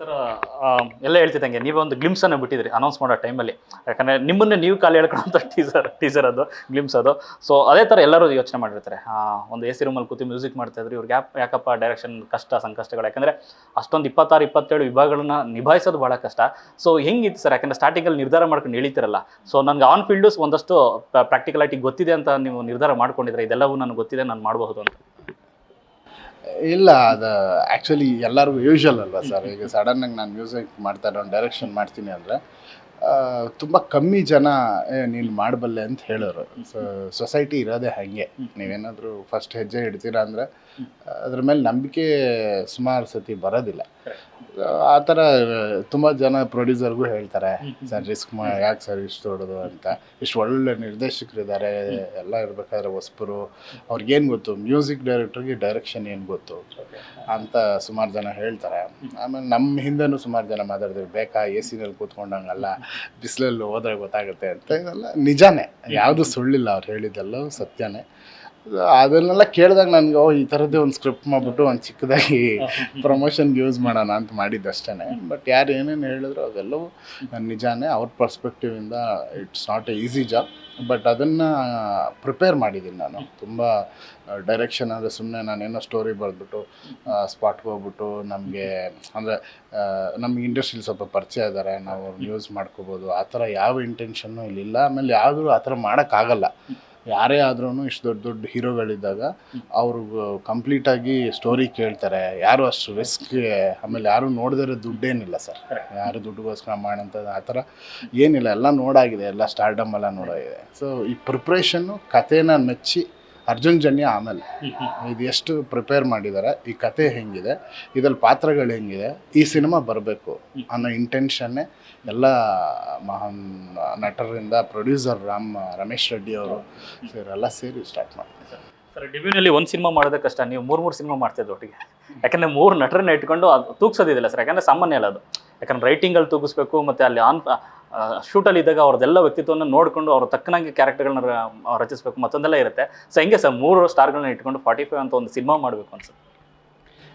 Sir ಎಲ್ಲ ಹೇಳ್ತಿದ್ದಂಗೆ ನೀವು ಒಂದು ಗ್ಲಿಮ್ಸನ್ನು ಬಿಟ್ಟಿದ್ರಿ ಅನೌನ್ಸ್ ಮಾಡೋ ಟೈಮಲ್ಲಿ. ಯಾಕಂದರೆ ನಿಮ್ಮನ್ನೇ ನೀವು ಕಾಲು ಎಳ್ಕೊಳ್ಳೋಂಥ ಟೀಸರ್ ಅದು, ಗ್ಲಿಮ್ಸ್ ಅದು. ಸೊ ಅದೇ ಥರ ಎಲ್ಲರೂ ಯೋಚನೆ ಮಾಡಿರ್ತಾರೆ. ಒಂದು ಎ ಸಿ ರೂಮಲ್ಲಿ ಕೂತು ಮ್ಯೂಸಿಕ್ ಮಾಡ್ತಾಯಿದ್ರು, ಇವ್ರಿಗೆ ಯಾಕಪ್ಪ ಡೈರೆಕ್ಷನ್ ಕಷ್ಟ ಸಂಕಷ್ಟಗಳು. ಯಾಕಂದರೆ ಅಷ್ಟೊಂದು 26, 27 ವಿಭಾಗಗಳನ್ನ ನಿಭಾಯಿಸೋದು ಭಾಳ ಕಷ್ಟ. ಸೊ ಹೆಂಗಿತ್ತು ಸರ್? ಯಾಕಂದರೆ ಸ್ಟಾರ್ಟಿಂಗಲ್ಲಿ ನಿರ್ಧಾರ ಮಾಡ್ಕೊಂಡು ಎಳಿತಿರಲ್ಲ. ಸೊ ನನಗೆ ಆನ್ ಫೀಲ್ಡು ಒಂದಷ್ಟು ಪ್ರಾಕ್ಟಿಕಲಾಟಿ ಗೊತ್ತಿದೆ ಅಂತ ನೀವು ನಿರ್ಧಾರ ಮಾಡ್ಕೊಂಡಿದ್ರೆ, ಇದೆಲ್ಲವೂ ನನಗೆ ಗೊತ್ತಿದೆ, ನಾನು ಮಾಡಬಹುದು ಅಂತ. ಇಲ್ಲ, ಅದು ಆ್ಯಕ್ಚುಲಿ ಎಲ್ಲರಿಗೂ ಯೂಶ್ವಲ್ ಅಲ್ವಾ ಸರ್. ಈಗ ಸಡನ್ನಾಗಿ ನಾನು ಮ್ಯೂಸಿಕ್ ಮಾಡ್ತಾ ಇರೋ ಡೈರೆಕ್ಷನ್ ಮಾಡ್ತೀನಿ ಅಂದರೆ ತುಂಬ ಕಮ್ಮಿ ಜನ ನೀನು ಮಾಡಬಲ್ಲೆ ಅಂತ ಹೇಳೋರು. ಸೊಸೈಟಿ ಇರೋದೇ ಹಾಗೆ. ನೀವೇನಾದರೂ ಫಸ್ಟ್ ಹೆಜ್ಜೆ ಇಡ್ತೀರಾ ಅಂದರೆ ಅದ್ರ ಮೇಲೆ ನಂಬಿಕೆ ಸುಮಾರು ಸತಿ ಬರೋದಿಲ್ಲ. ಆ ಥರ ತುಂಬ ಜನ ಪ್ರೊಡ್ಯೂಸರ್ಗೂ ಹೇಳ್ತಾರೆ, ಸರ್ ರಿಸ್ಕ್ ಯಾಕೆ ಸರ್ ಇಷ್ಟು ದೊಡ್ಡದು ಅಂತ. ಇಷ್ಟು ಒಳ್ಳೆ ನಿರ್ದೇಶಕರಿದ್ದಾರೆ, ಎಲ್ಲ ಇರಬೇಕಾದ್ರೆ ಹೊಸಬರು, ಅವ್ರಿಗೇನು ಗೊತ್ತು, ಮ್ಯೂಸಿಕ್ ಡೈರೆಕ್ಟ್ರಿಗೆ ಡೈರೆಕ್ಷನ್ ಏನು ಗೊತ್ತು ಅಂತ ಸುಮಾರು ಜನ ಹೇಳ್ತಾರೆ. ಆಮೇಲೆ ನಮ್ಮ ಹಿಂದೆನೂ ಸುಮಾರು ಜನ ಮಾತಾಡ್ತಾರೆ, ಬೇಕಾ ಎ ಸಿನಲ್ಲಿ ಕೂತ್ಕೊಂಡಂಗಲ್ಲ, ಬಿಸಿಲಲ್ಲಿ ಹೋದ್ರೆ ಗೊತ್ತಾಗುತ್ತೆ ಅಂತ. ಇದೆಲ್ಲ ನಿಜಾನೇ, ಯಾವುದು ಸುಳ್ಳಿಲ್ಲ, ಅವ್ರು ಹೇಳಿದ್ದೆಲ್ಲ ಸತ್ಯನೇ. ಅದನ್ನೆಲ್ಲ ಕೇಳಿದಾಗ ನನಗೆ ಈ ಥರದ್ದೇ ಒಂದು ಸ್ಕ್ರಿಪ್ಟ್ ಮಾಡಿಬಿಟ್ಟು ಒಂದು ಚಿಕ್ಕದಾಗಿ ಪ್ರಮೋಷನ್ಗೆ ಯೂಸ್ ಮಾಡೋಣ ಅಂತ ಮಾಡಿದ್ದಷ್ಟೇ. ಬಟ್ ಯಾರು ಏನೇನು ಹೇಳಿದ್ರು ಅದೆಲ್ಲವೂ ನಿಜಾನೇ. ಅವ್ರ ಪರ್ಸ್ಪೆಕ್ಟಿವಿಂದ it's not a easy job. But ಅದನ್ನು ಪ್ರಿಪೇರ್ ಮಾಡಿದ್ದೀನಿ ನಾನು ತುಂಬ. ಡೈರೆಕ್ಷನ್ ಅಂದರೆ ಸುಮ್ಮನೆ ನಾನೇನೋ ಸ್ಟೋರಿ ಬರೆದ್ಬಿಟ್ಟು ಸ್ಪಾಟ್ಗೆ ಹೋಗ್ಬಿಟ್ಟು ನಮಗೆ ಅಂದರೆ ನಮ್ಗೆ ಇಂಡಸ್ಟ್ರಿಲಿ ಸ್ವಲ್ಪ ಪರಿಚಯ ಇದ್ದಾರೆ, ನಾವು ಯೂಸ್ ಮಾಡ್ಕೋಬೋದು, ಆ ಥರ ಯಾವ ಇಂಟೆನ್ಷನ್ನು ಇಲ್ಲಿಲ್ಲ. ಆಮೇಲೆ ಯಾವುದೂ ಆ ಥರ ಮಾಡೋಕ್ಕಾಗಲ್ಲ. ಯಾರೇ ಆದ್ರೂ ಇಷ್ಟು ದೊಡ್ಡ ದೊಡ್ಡ ಹೀರೋಗಳಿದ್ದಾಗ ಅವ್ರಿಗೂ ಕಂಪ್ಲೀಟಾಗಿ ಸ್ಟೋರಿ ಕೇಳ್ತಾರೆ. ಯಾರು ಅಷ್ಟು ರಿಸ್ಕ್ಗೆ, ಆಮೇಲೆ ಯಾರು ನೋಡಿದ್ರೆ ದುಡ್ಡೇನಿಲ್ಲ ಸರ್, ಯಾರು ದುಡ್ಡುಗೋಸ್ಕರ ಮಾಡೋಂಥದ್ದು ಆ ಥರ ಏನಿಲ್ಲ. ಎಲ್ಲ ನೋಡಾಗಿದೆ, ಎಲ್ಲ ಸ್ಟಾರ್ಡಮ್ ಎಲ್ಲ ನೋಡಾಗಿದೆ. ಸೊ ಈ ಪ್ರಿಪ್ರೇಷನ್ನು ಕಥೆನ ಮೆಚ್ಚಿ ಅರ್ಜುನ್ ಜನ್ಯ ಆಮೇಲೆ ಇದು ಎಷ್ಟು ಪ್ರಿಪೇರ್ ಮಾಡಿದ್ದಾರೆ, ಈ ಕತೆ ಹೆಂಗಿದೆ, ಇದ್ರಲ್ಲಿ ಪಾತ್ರಗಳು ಹೆಂಗಿದೆ, ಈ ಸಿನಿಮಾ ಬರಬೇಕು ಅನ್ನೋ ಇಂಟೆನ್ಷನ್ನೇ ಎಲ್ಲ ಮಹಾನ್ ನಟರಿಂದ ಪ್ರೊಡ್ಯೂಸರ್ ರಮೇಶ್ ರೆಡ್ಡಿ ಅವರು ಇವರೆಲ್ಲ ಸೇರಿ ಸ್ಟಾರ್ಟ್ ಮಾಡ್ತಾರೆ. ಸರ್ ಡೆಬ್ಯೂನಲ್ಲಿ ಒಂದು ಸಿನಿಮಾ ಮಾಡೋದೇ ಕಷ್ಟ, ನೀವು 3 ಸಿನಿಮಾ ಮಾಡ್ತಿದ್ದು ಒಟ್ಟಿಗೆ. ಯಾಕಂದರೆ 3 ನಟರನ್ನ ಇಟ್ಕೊಂಡು ಅದು ತೂಗಿಸೋದಿಲ್ಲ ಸರ್. ಯಾಕಂದರೆ ಸಾಮಾನ್ಯ ಅಲ್ಲ ಅದು. ಯಾಕಂದ್ರೆ ರೈಟಿಂಗಲ್ಲಿ ತೂಗಿಸ್ಬೇಕು, ಮತ್ತು ಅಲ್ಲಿ ಶೂಟಲ್ಲಿ ಇದ್ದಾಗ ಅವ್ರದ್ದೆಲ್ಲ ವ್ಯಕ್ತಿತ್ವವನ್ನು ನೋಡಿಕೊಂಡು ಅವ್ರ ತಕ್ಕನಾಗಿ ಕ್ಯಾರೆಕ್ಟರ್ಗಳನ್ನ ರಚಿಸಬೇಕು, ಮತ್ತೊಂದೆಲ್ಲ ಇರುತ್ತೆ. ಸೊ ಹೆಂಗೆ ಸರ್ 3 ಸ್ಟಾರ್ಗಳನ್ನ ಇಟ್ಕೊಂಡು 45 ಅಂತ ಒಂದು ಸಿನಿಮಾ ಮಾಡಬೇಕು ಅನ್ಸುತ್ತೆ?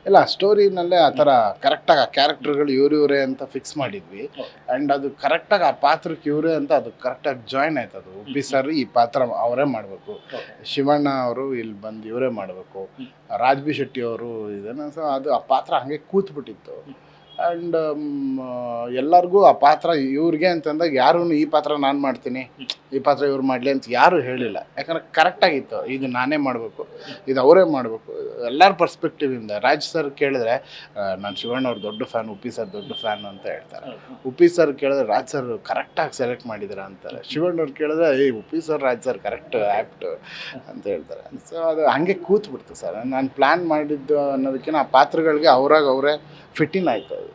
ಇಲ್ಲ, ಸ್ಟೋರಿನಲ್ಲೇ ಆ ಥರ ಕರೆಕ್ಟಾಗಿ ಆ ಕ್ಯಾರೆಕ್ಟರ್ಗಳು ಇವರೇ ಅಂತ ಫಿಕ್ಸ್ ಮಾಡಿದ್ವಿ. ಆ್ಯಂಡ್ ಅದು ಕರೆಕ್ಟಾಗಿ ಆ ಪಾತ್ರಕ್ಕೆ ಇವರೇ ಅಂತ ಅದು ಕರೆಕ್ಟಾಗಿ ಜಾಯ್ನ್ ಆಯ್ತು. ಅದು ಉಪ್ಪಿ ಸರ್ ಈ ಪಾತ್ರ ಅವರೇ ಮಾಡಬೇಕು, ಶಿವಣ್ಣ ಅವರು ಇಲ್ಲಿ ಬಂದು ಇವರೇ ಮಾಡಬೇಕು, ರಾಜ್ ಬಿ ಶೆಟ್ಟಿ ಅವರು ಇದನ್ನು. ಸೊ ಅದು ಆ ಪಾತ್ರ ಹಾಗೆ ಕೂತ್ಬಿಟ್ಟಿತ್ತು. ಆ್ಯಂಡ್ ಎಲ್ಲರಿಗೂ ಆ ಪಾತ್ರ ಇವ್ರಿಗೆ ಅಂತಂದಾಗ ಯಾರೂ ಈ ಪಾತ್ರ ನಾನು ಮಾಡ್ತೀನಿ, ಈ ಪಾತ್ರ ಇವ್ರು ಮಾಡಲಿ ಅಂತ ಯಾರೂ ಹೇಳಿಲ್ಲ. ಯಾಕಂದರೆ ಕರೆಕ್ಟಾಗಿತ್ತು, ಇದು ನಾನೇ ಮಾಡಬೇಕು, ಇದು ಅವರೇ ಮಾಡಬೇಕು. ಎಲ್ಲರ ಪರ್ಸ್ಪೆಕ್ಟಿವಿಂದ ರಾಜ್ ಸರ್ ಕೇಳಿದ್ರೆ ನಾನು ಶಿವಣ್ಣ ಅವ್ರ ದೊಡ್ಡ ಫ್ಯಾನ್, ಉಪ್ಪಿ ಸರ್ ದೊಡ್ಡ ಫ್ಯಾನ್ ಅಂತ ಹೇಳ್ತಾರೆ. ಉಪ್ಪಿ ಸರ್ ಕೇಳಿದ್ರೆ ರಾಜ್ ಸರ್ ಕರೆಕ್ಟಾಗಿ ಸೆಲೆಕ್ಟ್ ಮಾಡಿದ್ದೀರಾ ಅಂತಾರೆ. ಶಿವಣ್ಣವ್ರು ಕೇಳಿದ್ರೆ Uppi sir Raj sir correct act ಅಂತ ಹೇಳ್ತಾರೆ. ಸೊ ಅದು ಹಾಗೆ ಕೂತ್ಬಿಡ್ತು ಸರ್. ನಾನು ಪ್ಲ್ಯಾನ್ ಮಾಡಿದ್ದು ಅನ್ನೋದಕ್ಕಿಂತ ಆ ಪಾತ್ರಗಳಿಗೆ ಅವರೇ ಫಿಟ್ಟಿನ್ ಆಯಿತು ಅದು.